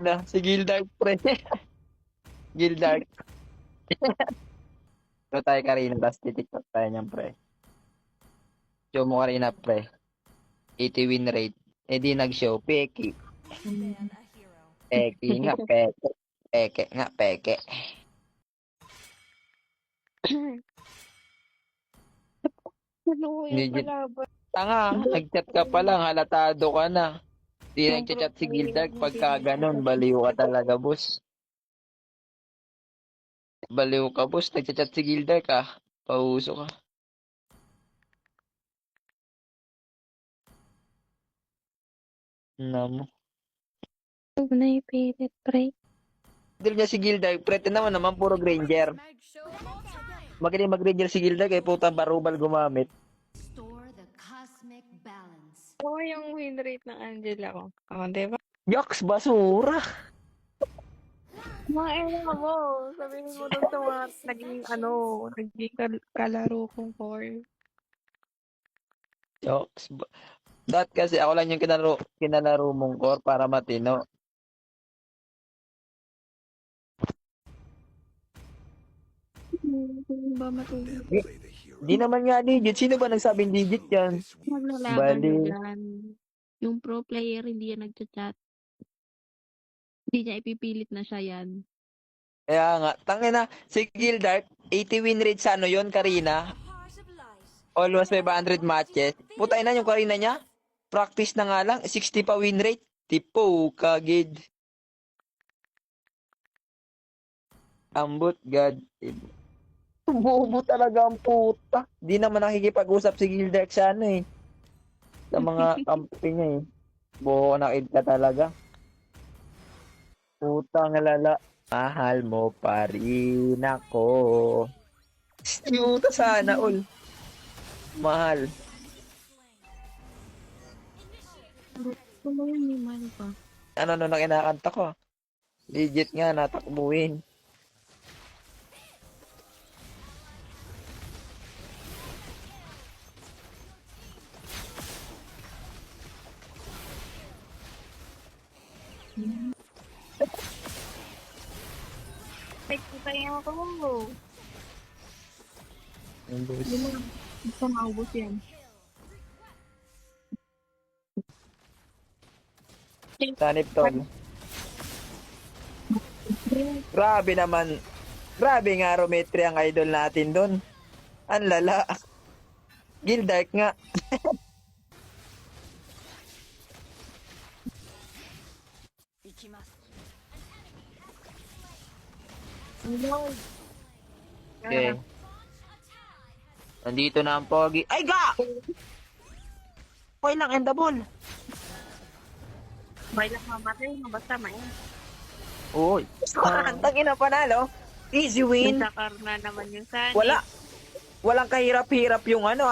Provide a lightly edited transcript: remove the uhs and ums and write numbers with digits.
Na, si Gildark, pre. Gildark. Pero tayo Karina, tapos titiktok tayo niyan, pre. Show mo Karina, pre. 80 win rate. Eh di nag-show, peki. Peki nga, peke. Peke nga, peke. Ano yung Legit. kalaban? Tanga, nag-chat ka pa lang, halatado ka na. Di Yung pro nag-chat si player, Gildark hindi pagka ganun, nagchat. baliw ka talaga, boss. Baliw ka, boss. Nag-chat si Gildark, ah. Pauso ka. Namo. Huwag na ipilit, pre. Deal niya si Gildark, pre, naman, puro Granger. Magaling mag-Granger si Gildark, kaya puta barubal gumamit. Store the cosmic balance. Oo, yung win rate ng Angela ko. Oo, diba? Yoks, basura. Mga mo, sabihin mo dun sa mga naging kalaro kong core. Yoks. Kasi ako lang yung kinalaro mong core para matino. Hindi ba matulog? Di naman nga digit. Sino ba nagsabing digit yan? Maglalaban na Bali. dyan. Yung pro player, hindi yan nagchat-chat. Hindi niya ipipilit na siya yan. Kaya nga, tangina, si Gildark, 80 win rate sa ano yun, Karina? Almost 500 matches. Putay na yung Karina niya. Practice na nga lang, 60 pa win rate. Tipo, kagid. Ambot, God. Bobo talaga ang puta. Di naman nakikipag-usap si Gildark sa ano eh. Sa mga kampi niya eh. Bobo nakid ka talaga. Putang lala. Mahal mo pa rin ako. Puta sana all. Mahal. Ano yun, may man pa. Ano na kinakanta ko? Legit nga, natakbuhin. Ay, kita yung ako. Ang boss. Hindi mo gusto maubos yan. Sanip tol. Grabe naman. Grabe nga Rometri ang idol natin doon. Ang lala. Gildark nga. Lord. Okay. Nandito na ang pogi. Ay ga! Okay lang, end the ball. May lang mamatay, basta may. Uy. Tangin na panalo. Easy win. Sakar na naman yung sanit. Walang kahirap-hirap yung ano.